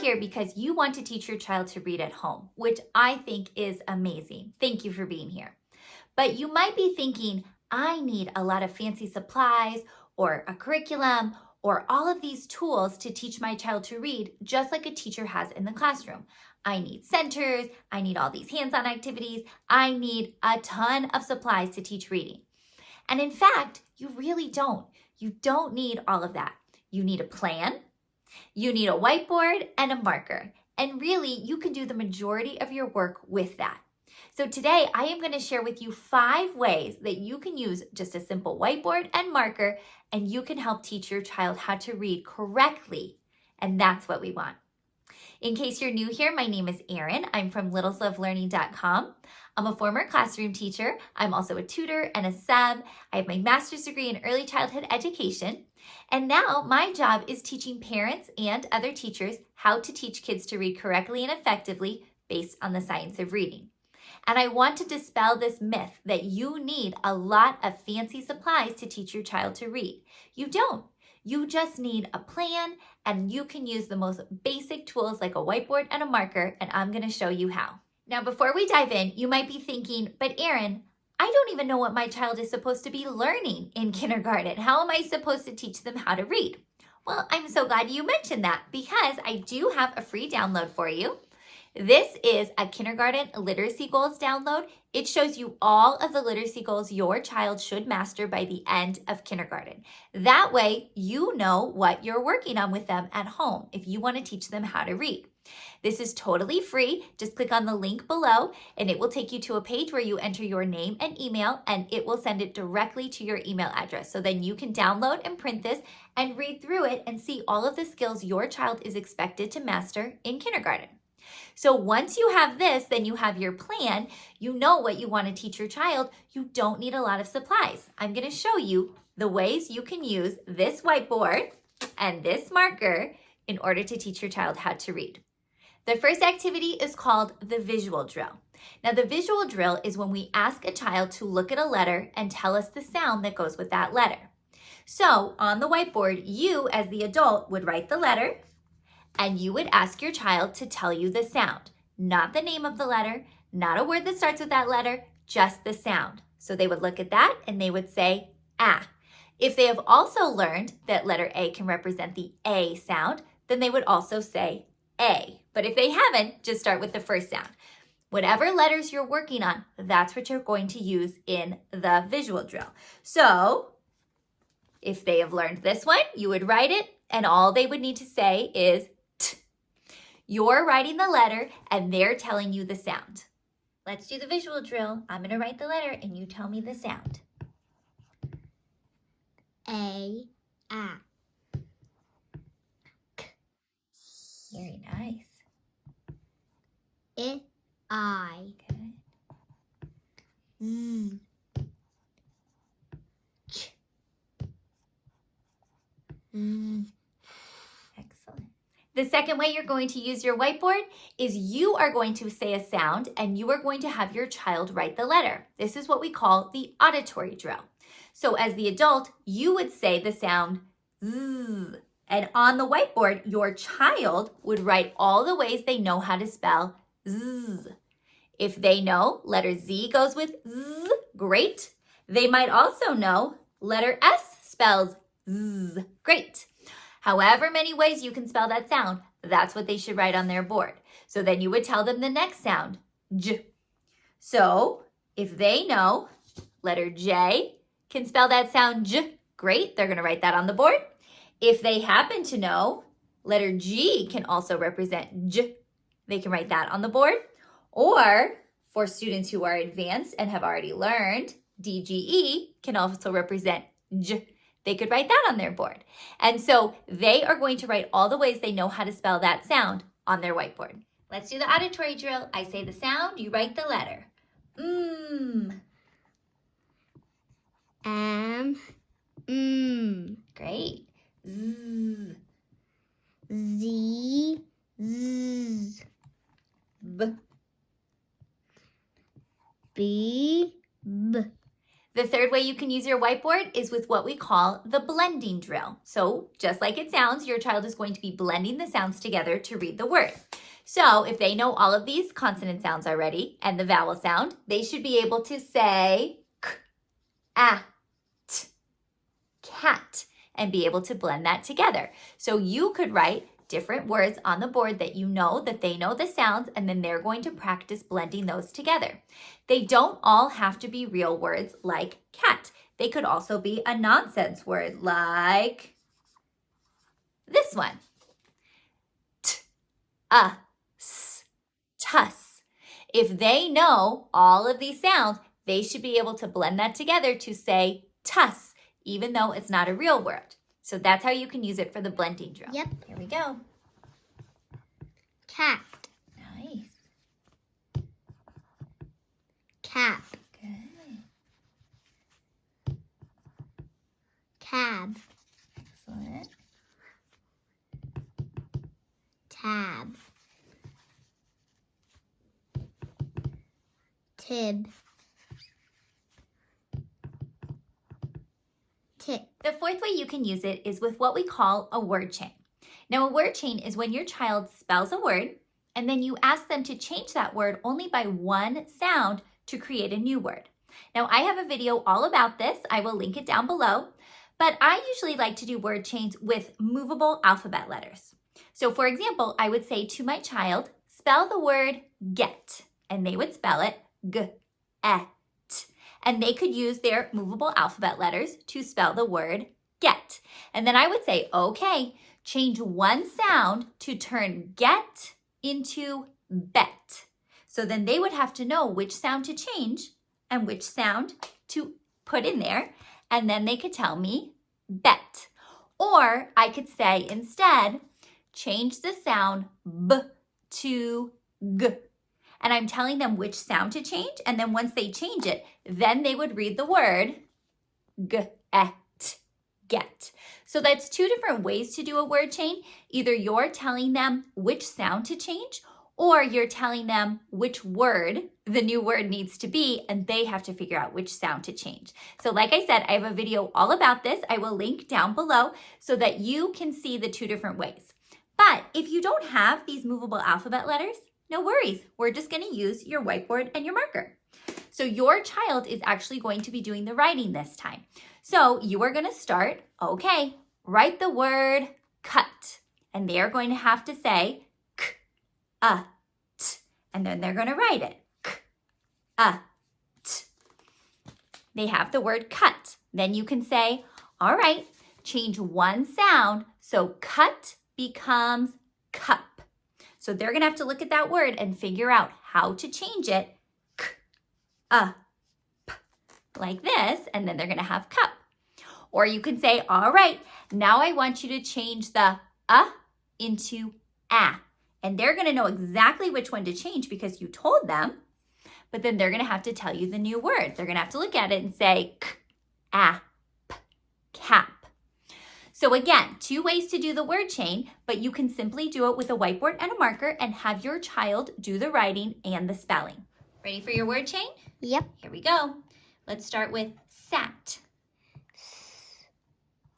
here because you want to teach your child to read at home, which I think is amazing. Thank you for being here. But you might be thinking, I need a lot of fancy supplies or a curriculum or all of these tools to teach my child to read, just like a teacher has in the classroom. I need centers, I need all these hands-on activities, I need a ton of supplies to teach reading. And in fact, you really don't. You don't need all of that. You need a plan, you need a whiteboard and a marker. And really, you can do the majority of your work with that. So today, I am going to share with you 5 ways that you can use just a simple whiteboard and marker, and you can help teach your child how to read correctly. And that's what we want. In case you're new here, my name is Erin. I'm from littleslovelearning.com. I'm a former classroom teacher. I'm also a tutor and a sub. I have my master's degree in early childhood education. And now my job is teaching parents and other teachers how to teach kids to read correctly and effectively based on the science of reading. And I want to dispel this myth that you need a lot of fancy supplies to teach your child to read. You don't. You just need a plan, and you can use the most basic tools like a whiteboard and a marker, and I'm going to show you how. Now, before we dive in, you might be thinking, but Erin, I don't even know what my child is supposed to be learning in kindergarten. How am I supposed to teach them how to read? Well, I'm so glad you mentioned that because I do have a free download for you. This is a kindergarten literacy goals download. It shows you all of the literacy goals your child should master by the end of kindergarten. That way, you know what you're working on with them at home if you want to teach them how to read. This is totally free. Just click on the link below and it will take you to a page where you enter your name and email, and it will send it directly to your email address. So then you can download and print this and read through it and see all of the skills your child is expected to master in kindergarten. So once you have this, then you have your plan. You know what you want to teach your child. You don't need a lot of supplies. I'm going to show you the ways you can use this whiteboard and this marker in order to teach your child how to read. The first activity is called the visual drill. Now, the visual drill is when we ask a child to look at a letter and tell us the sound that goes with that letter. So on the whiteboard, you as the adult would write the letter, and you would ask your child to tell you the sound, not the name of the letter, not a word that starts with that letter, just the sound. So they would look at that and they would say, ah. If they have also learned that letter A can represent the A sound, then they would also say A. But if they haven't, just start with the first sound. Whatever letters you're working on, that's what you're going to use in the visual drill. So if they have learned this one, you would write it, and all they would need to say is T. You're writing the letter, and they're telling you the sound. Let's do the visual drill. I'm going to write the letter, and you tell me the sound. A. K. Very nice. I. Good. Z. Ch. Z. Excellent. The second way you're going to use your whiteboard is you are going to say a sound and you are going to have your child write the letter. This is what we call the auditory drill. So as the adult, you would say the sound Z, and on the whiteboard, your child would write all the ways they know how to spell Z. If they know letter Z goes with Z, great. They might also know letter S spells Z, great. However many ways you can spell that sound, that's what they should write on their board. So then you would tell them the next sound, J. So if they know letter J can spell that sound J, great, they're going to write that on the board. If they happen to know letter G can also represent J, they can write that on the board. Or for students who are advanced and have already learned, DGE can also represent J. They could write that on their board. And so they are going to write all the ways they know how to spell that sound on their whiteboard. Let's do the auditory drill. I say the sound, you write the letter. Great. Z. Z. Z. B. B. B. The third way way you can use your whiteboard is with what we call the blending drill. So just like it sounds, your child is going to be blending the sounds together to read the word. So if they know all of these consonant sounds already and the vowel sound, they should be able to say k, a, t, cat, and be able to blend that together. So you could write different words on the board that you know that they know the sounds, and then they're going to practice blending those together. They don't all have to be real words like cat. They could also be a nonsense word like this one. T, a, s, tuss. If they know all of these sounds, they should be able to blend that together to say tuss, even though it's not a real word. So that's how you can use it for the blending drill. Yep. Here we go. Cat. Nice. Cap. Good. Cab. Excellent. Tab. Tib. Tip. The fourth way you can use it is with what we call a word chain. Now, a word chain is when your child spells a word and then you ask them to change that word only by one sound to create a new word. Now, I have a video all about this. I will link it down below, but I usually like to do word chains with movable alphabet letters. So for example, I would say to my child, spell the word get, and they would spell it g-et. And they could use their movable alphabet letters to spell the word get. And then I would say, okay, change one sound to turn get into bet. So then they would have to know which sound to change and which sound to put in there. And then they could tell me bet. Or I could say instead, change the sound b to g. And I'm telling them which sound to change. And then once they change it, then they would read the word g-et, get. So that's two different ways to do a word chain. Either you're telling them which sound to change, or you're telling them which word the new word needs to be, and they have to figure out which sound to change. So like I said, I have a video all about this. I will link down below so that you can see the two different ways. But if you don't have these movable alphabet letters, no worries. We're just going to use your whiteboard and your marker. So your child is actually going to be doing the writing this time. So you are going to start, okay, write the word cut. And they are going to have to say k-a-t. And then they're going to write it. K-a-t. They have the word cut. Then you can say, all right, change one sound. So cut becomes cup. So they're going to have to look at that word and figure out how to change it k-a-p, like this, and then they're going to have cup. Or you can say, all right, now I want you to change the into a. And they're going to know exactly which one to change because you told them, but then they're going to have to tell you the new word. They're going to have to look at it and say k-a-p, cap. So again, two ways to do the word chain, but you can simply do it with a whiteboard and a marker and have your child do the writing and the spelling. Ready for your word chain? Yep. Here we go. Let's start with sat.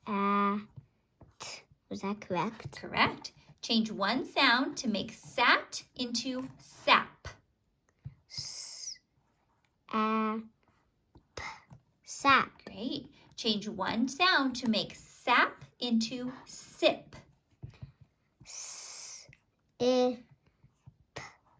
Was that correct? Correct. Change one sound to make sat into sap. Sap. Great. Change one sound to make sap into sip.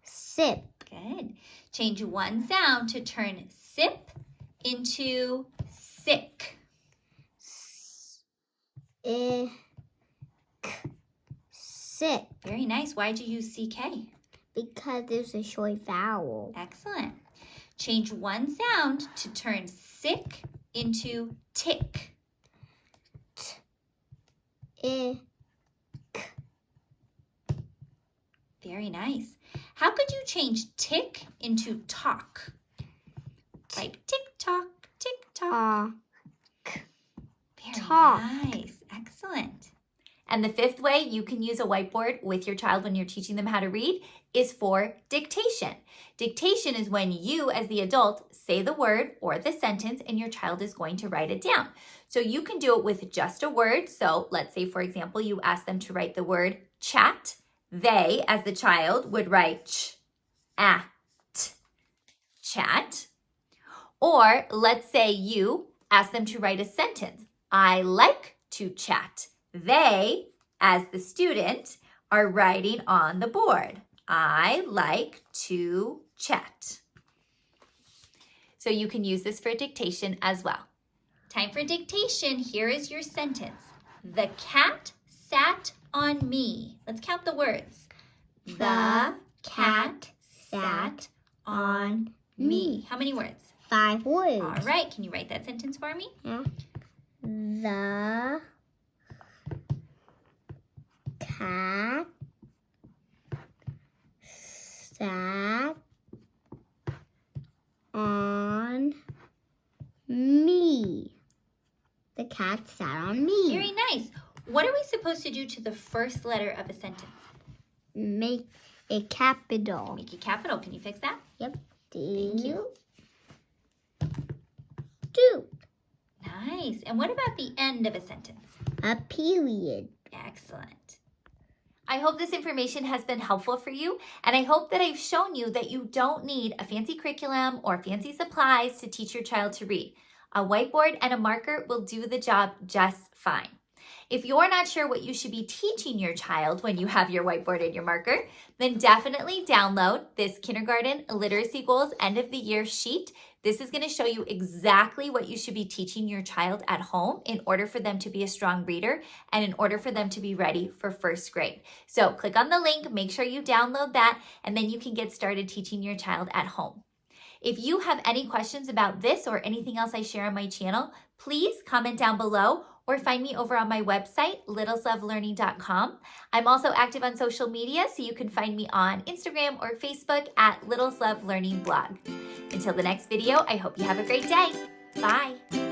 Sip. Good. Change one sound to turn sip into sick. Sick. Very nice. Why'd you use CK? Because there's a short vowel. Excellent. Change one sound to turn sick into tick. Very nice. How could you change tick into talk? Like tick tock, tick tock. Very Talk. nice. Excellent. And the fifth way you can use a whiteboard with your child when you're teaching them how to read is for dictation. Dictation is when you, as the adult, say the word or the sentence and your child is going to write it down. So you can do it with just a word. So let's say, for example, you ask them to write the word chat. They, as the child, would write ch-at, chat. Or let's say you ask them to write a sentence. I like to chat. They, as the student, are writing on the board. I like to chat. So you can use this for dictation as well. Time for dictation. Here is your sentence. The cat sat on me. Let's count the words. The cat sat on me. How many words? 5 words. All right. Can you write that sentence for me? Yeah. The cat sat on me. The cat sat on me. Very nice. What are we supposed to do to the first letter of a sentence? Make a capital. Make it capital. Can you fix that? Yep. Thank you. Do. Nice. And what about the end of a sentence? A period. Excellent. I hope this information has been helpful for you, and I hope that I've shown you that you don't need a fancy curriculum or fancy supplies to teach your child to read. A whiteboard and a marker will do the job just fine. If you're not sure what you should be teaching your child when you have your whiteboard and your marker, then definitely download this Kindergarten Literacy Goals End of the Year sheet. This is going to show you exactly what you should be teaching your child at home in order for them to be a strong reader and in order for them to be ready for first grade. So click on the link, make sure you download that, and then you can get started teaching your child at home. If you have any questions about this or anything else I share on my channel, please comment down below or find me over on my website, littleslovelearning.com. I'm also active on social media, so you can find me on Instagram or Facebook at Littles Love Learning Blog. Until the next video, I hope you have a great day. Bye.